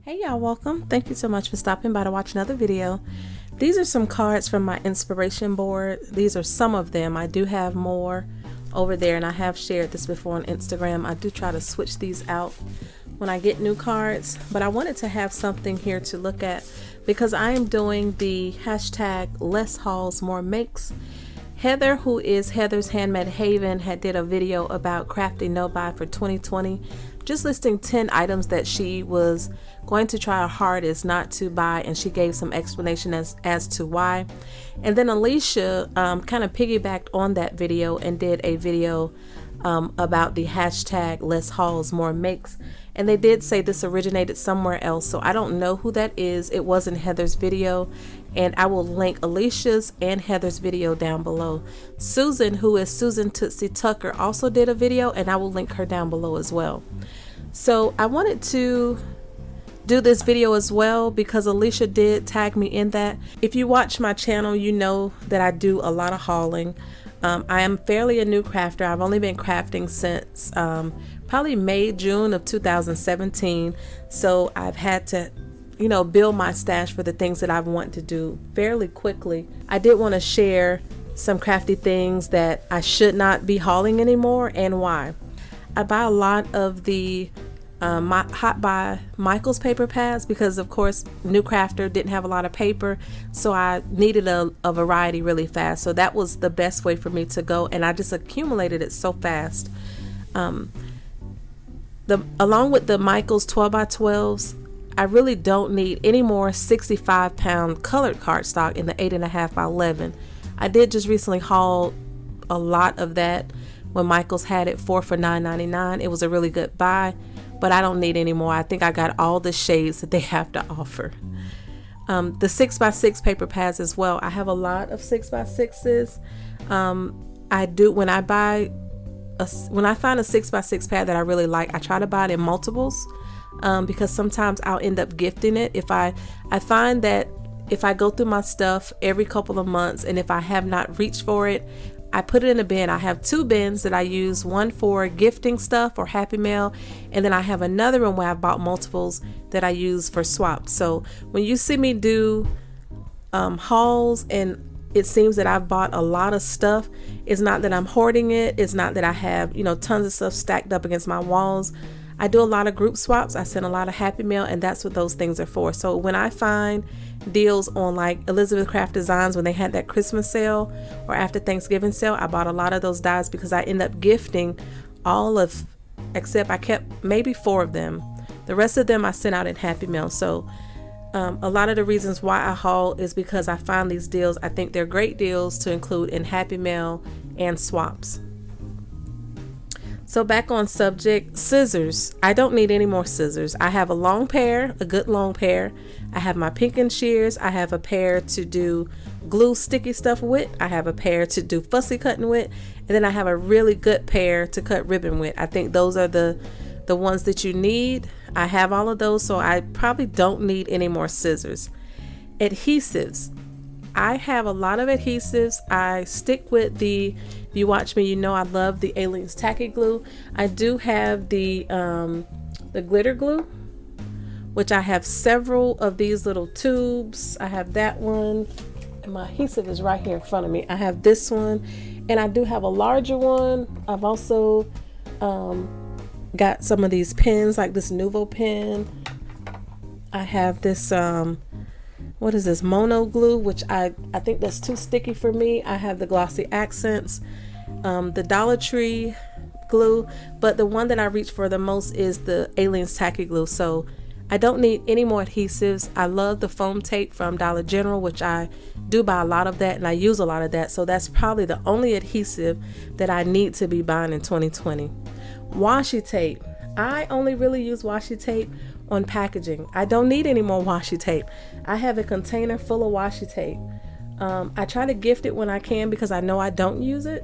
Hey y'all, welcome. Thank you so much for stopping by to watch another video. These are some cards from my inspiration board. These are some of them. I do have more over there, and I have shared this before on Instagram. I do try to switch these out when I get new cards, but I wanted to have something here to look at because I am doing the hashtag less hauls more makes. Heather, who is Heather's Handmade Haven, had did a video about Crafty no buy for 2020, just listing 10 items that she was going to try her hardest not to buy, and she gave some explanation as to why. And then Elisha kind of piggybacked on that video and did a video about the hashtag less hauls more makes, and they did say this originated somewhere else, so I don't know who that is. It wasn't Heather's video, and I will link Alicia's and Heather's video down below. Susan, who is Susan Tootsie Tucker, also did a video, and I will link her down below as well. So I wanted to do this video as well because Elisha did tag me in that. If you watch my channel, you know that I do a lot of hauling. I am fairly a new crafter. I've only been crafting since probably May, June of 2017. So I've had to, build my stash for the things that I want to do fairly quickly. I did want to share some crafty things that I should not be hauling anymore and why. I buy a lot of the Hot by Michael's paper pads because, of course, new crafter didn't have a lot of paper, so I needed a variety really fast. So that was the best way for me to go, and I just accumulated it so fast. Along with the Michael's 12 by 12s, I really don't need any more 65-pound colored cardstock in the 8.5 by 11. I did just recently haul a lot of that when Michael's had it for $9.99. It was a really good buy, but I don't need any more. I think I got all the shades that they have to offer. The 6x6 paper pads as well. I have a lot of 6x6s. I do when I find a 6x6 pad that I really like, I try to buy it in multiples because sometimes I'll end up gifting it. I find that if I go through my stuff every couple of months and if I have not reached for it, I put it in a bin. I have two bins that I use, one for gifting stuff or Happy Mail, and then I have another one where I bought multiples that I use for swaps. So when you see me do hauls and it seems that I've bought a lot of stuff, it's not that I'm hoarding it. It's not that I have, tons of stuff stacked up against my walls. I do a lot of group swaps. I send a lot of Happy Mail, and that's what those things are for. So when I find deals on like Elizabeth Craft Designs when they had that Christmas sale or after Thanksgiving sale, I bought a lot of those dies because I end up gifting except I kept maybe 4 of them. The rest of them I sent out in Happy Mail. So a lot of the reasons why I haul is because I find these deals. I think they're great deals to include in Happy Mail and swaps. So back on subject, scissors. I don't need any more scissors. I have a long pair, a good long pair. I have my Pinkin shears. I have a pair to do glue sticky stuff with. I have a pair to do fussy cutting with. And then I have a really good pair to cut ribbon with. I think those are the ones that you need. I have all of those, so I probably don't need any more scissors. Adhesives. I have a lot of adhesives. I stick with if you watch me, you know I love the Aliens Tacky Glue. I do have the glitter glue, which I have several of these little tubes. I have that one, and my adhesive is right here in front of me. I have this one, and I do have a larger one. I've also got some of these pens, like this Nuvo pen. I have this what is this, mono glue, which I think that's too sticky for me. I have the glossy accents, the Dollar Tree glue, but the one that I reach for the most is the Aliens Tacky Glue. So I don't need any more adhesives. I love the foam tape from Dollar General, which I do buy a lot of that, and I use a lot of that. So that's probably the only adhesive that I need to be buying in 2020. Washi tape. I only really use washi tape on packaging. I don't need any more washi tape. I have a container full of washi tape. I try to gift it when I can because I know I don't use it.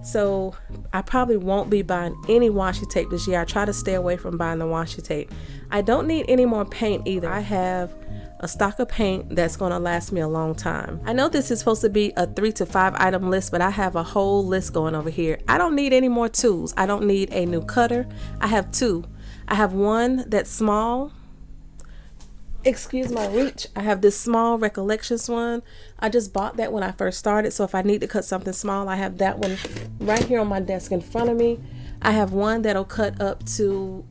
So I probably won't be buying any washi tape this year. I try to stay away from buying the washi tape. I don't need any more paint either. I have a stock of paint that's going to last me a long time. I know this is supposed to be a 3 to 5 item list, but I have a whole list going over here. I don't need any more tools. I don't need a new cutter. I have 2. I have one that's small excuse my reach, I have this small Recollections one. I just bought that when I first started, so if I need to cut something small, I have that one right here on my desk in front of me. I have one that'll cut up to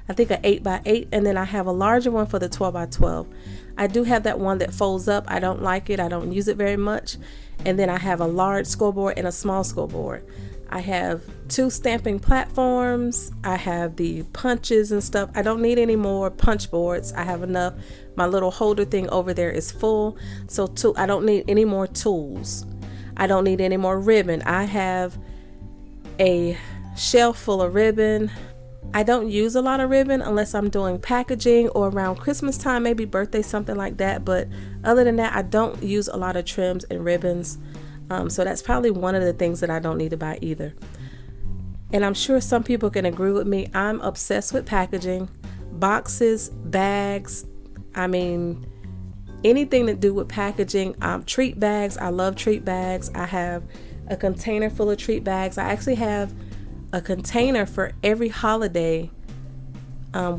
I think an 8x8, and then I have a larger one for the 12x12. I do have that one that folds up. I don't like it. I don't use it very much. And then I have a large scoreboard and a small scoreboard. I have 2 stamping platforms. I have the punches and stuff. I don't need any more punch boards. I have enough. My little holder thing over there is full. So I don't need any more tools. I don't need any more ribbon. I have a shelf full of ribbon. I don't use a lot of ribbon unless I'm doing packaging or around Christmas time, maybe birthday, something like that. But other than that, I don't use a lot of trims and ribbons. So that's probably one of the things that I don't need to buy either. And I'm sure some people can agree with me. I'm obsessed with packaging, boxes, bags. I mean, anything to do with packaging. Treat bags. I love treat bags. I have a container full of treat bags. I actually have a container for every holiday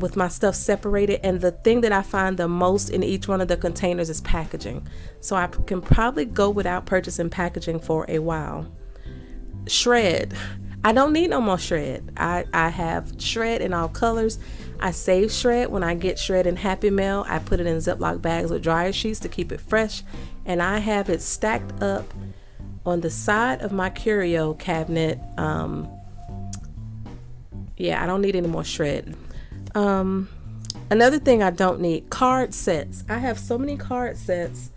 with my stuff separated, and the thing that I find the most in each one of the containers is packaging. So I can probably go without purchasing packaging for a while. Shred. I don't need no more shred. I have shred in all colors. I save shred. When I get shred in Happy Mail, I put it in Ziploc bags with dryer sheets to keep it fresh, and I have it stacked up on the side of my curio cabinet. Yeah, I don't need any more shred. Another thing I don't need, card sets. I have so many card sets.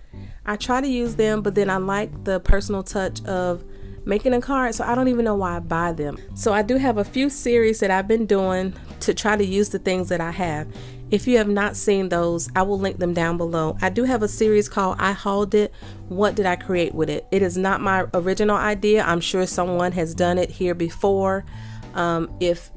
I try to use them, but then I like the personal touch of making a card, so I don't even know why I buy them. So I do have a few series that I've been doing to try to use the things that I have. If you have not seen those, I will link them down below. I do have a series called I Hauled It. What did I create with it? It is not my original idea. I'm sure someone has done it here before. If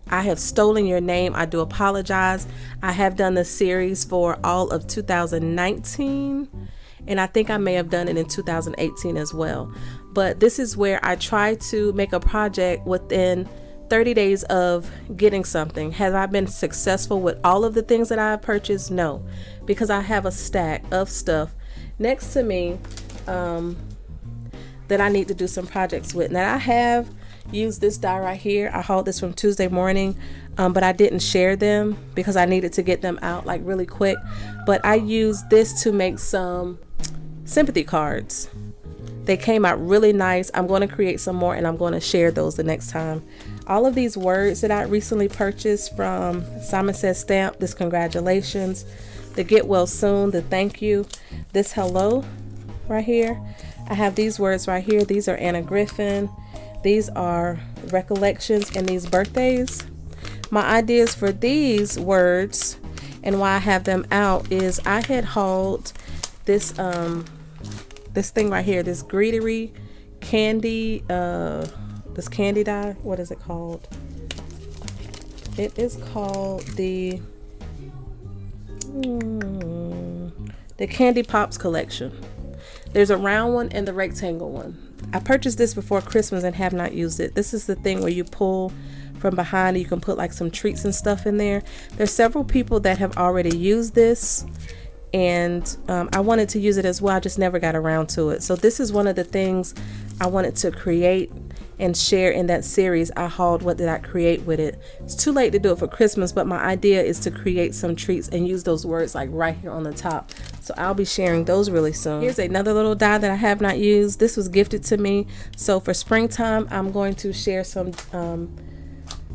I have stolen your name, I do apologize. I have done the series for all of 2019, and I think I may have done it in 2018 as well. But this is where I try to make a project within 30 days of getting something. Have I been successful with all of the things that I have purchased? No, because I have a stack of stuff next to me that I need to do some projects with. Now I have used this die right here. I hauled this from Tuesday morning, but I didn't share them because I needed to get them out like really quick. But I used this to make some sympathy cards. They came out really nice. I'm going to create some more, and I'm going to share those the next time. All of these words that I recently purchased from Simon Says Stamp, this congratulations, the get well soon, the thank you, this hello right here. I have these words right here. These are Anna Griffin. These are recollections and these birthdays. My ideas for these words and why I have them out is I had hauled this this thing right here, this Greetery candy, this candy die. What is it called? It is called the Candy Pops collection. There's a round one and the rectangle one. I purchased this before Christmas and have not used it. This is the thing where you pull from behind and you can put like some treats and stuff in there. There's several people that have already used this, and I wanted to use it as well. I just never got around to it. So this is one of the things I wanted to create and share in that series. I hauled what did I create with it. It's too late to do it for Christmas, but my idea is to create some treats and use those words like right here on the top. So I'll be sharing those really soon. Here's another little die that I have not used. This was gifted to me. So for springtime, I'm going to share some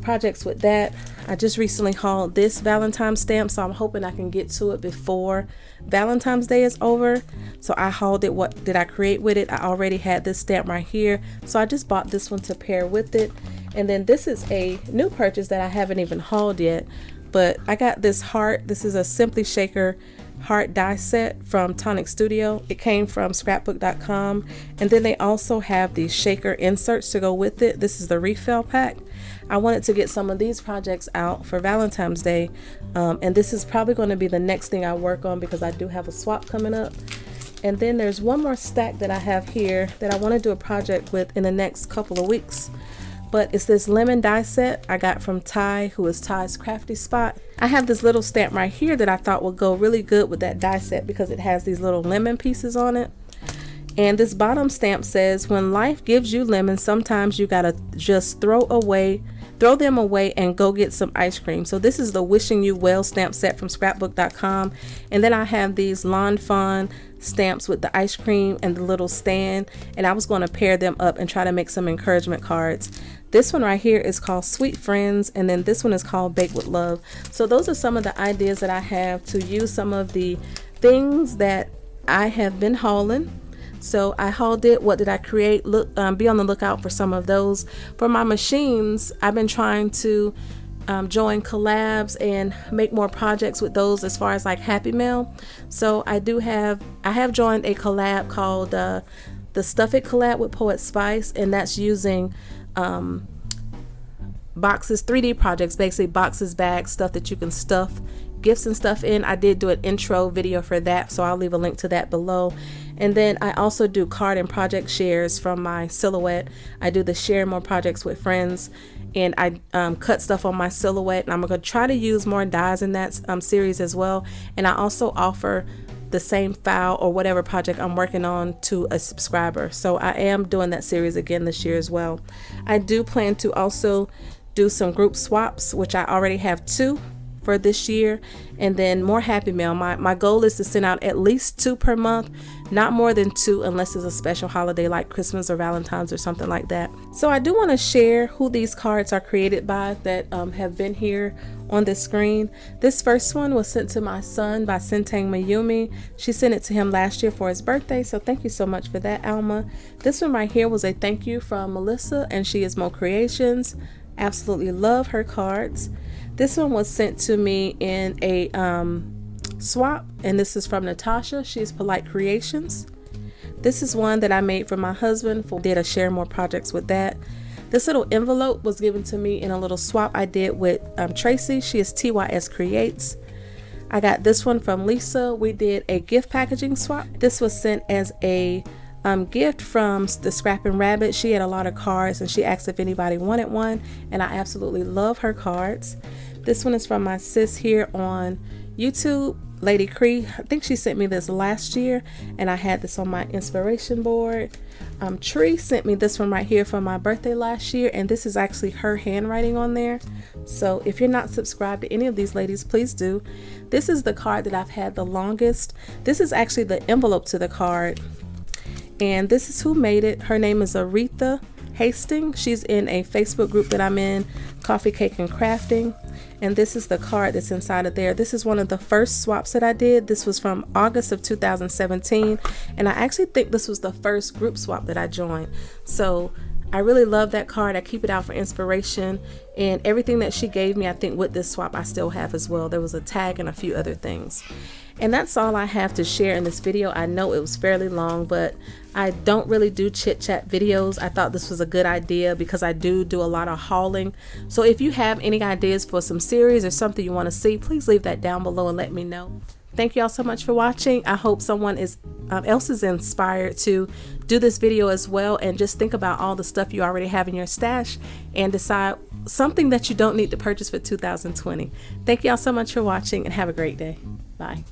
projects with that. I just recently hauled this Valentine's stamp, so I'm hoping I can get to it before Valentine's Day is over. So I hauled it. What did I create with it? I already had this stamp right here, so I just bought this one to pair with it. And then this is a new purchase that I haven't even hauled yet, but I got this heart. This is a Simply Shaker heart die set from Tonic Studio. It came from scrapbook.com, and then they also have these shaker inserts to go with it. This is the refill pack. I wanted to get some of these projects out for Valentine's Day, and this is probably going to be the next thing I work on because I do have a swap coming up. And then there's one more stack that I have here that I want to do a project with in the next couple of weeks. but it's this lemon die set I got from Ty, who is Ty's Crafty Spot. I have this little stamp right here that I thought would go really good with that die set because it has these little lemon pieces on it. And this bottom stamp says, when life gives you lemons, sometimes you gotta just throw them away and go get some ice cream. So this is the Wishing You Well stamp set from scrapbook.com. And then I have these Lawn Fawn stamps with the ice cream and the little stand, and I was going to pair them up and try to make some encouragement cards. This one right here is called Sweet Friends, and then this one is called Bake with Love. So those are some of the ideas that I have to use some of the things that I have been hauling. So I hauled it. What did I create? Look, be on the lookout for some of those. For my machines, I've been trying to join collabs and make more projects with those as far as like Happy Mail. So I have joined a collab called the Stuff It collab with Poet Spice, and that's using boxes, 3D projects, basically boxes, bags, stuff that you can stuff gifts and stuff in. I did do an intro video for that, so I'll leave a link to that below. And then I also do card and project shares from my silhouette. I do the Sharingmoore projects with friends, and I cut stuff on my silhouette, and I'm going to try to use more dies in that series as well. And I also offer the same file or whatever project I'm working on to a subscriber. So I am doing that series again this year as well. I do plan to also do some group swaps, which I already have 2 for this year, and then more Happy Mail. My goal is to send out at least 2 per month, not more than 2 unless it's a special holiday like Christmas or Valentine's or something like that. So I do want to share who these cards are created by that have been here on the screen. This first one was sent to my son by Sentang Mayumi. She sent it to him last year for his birthday, so thank you so much for that, Alma. This one right here was a thank you from Melissa, and she is Mo Creations. Absolutely love her cards. This one was sent to me in a swap, and this is from Natasha. She's Polite Creations. This is one that I made for my husband. Did a Sharingmoore projects with that. This little envelope was given to me in a little swap I did with Tracy. She is TYS Creates. I got this one from Lisa. We did a gift packaging swap. This was sent as a gift from the Scrapping Rabbit. She had a lot of cards, and she asked if anybody wanted one, and I absolutely love her cards. This one is from my sis here on YouTube, Lady Cree. I think she sent me this last year, and I had this on my inspiration board. Tree sent me this one right here for my birthday last year, and this is actually her handwriting on there. So if you're not subscribed to any of these ladies, please do. This is the card that I've had the longest. This is actually the envelope to the card, and this is who made it. Her name is Aretha Hastings. She's in a Facebook group that I'm in, Coffee, Cake, and Crafting. And this is the card that's inside of there. This is one of the first swaps that I did. This was from August of 2017. And I actually think this was the first group swap that I joined. So I really love that card. I keep it out for inspiration. And everything that she gave me, I think with this swap, I still have as well. There was a tag and a few other things. And that's all I have to share in this video. I know it was fairly long, but I don't really do chit chat videos. I thought this was a good idea because I do a lot of hauling. So if you have any ideas for some series or something you want to see, please leave that down below and let me know. Thank you all so much for watching. I hope someone else is inspired to do this video as well, and just think about all the stuff you already have in your stash and decide something that you don't need to purchase for 2020. Thank you all so much for watching, and have a great day. Bye.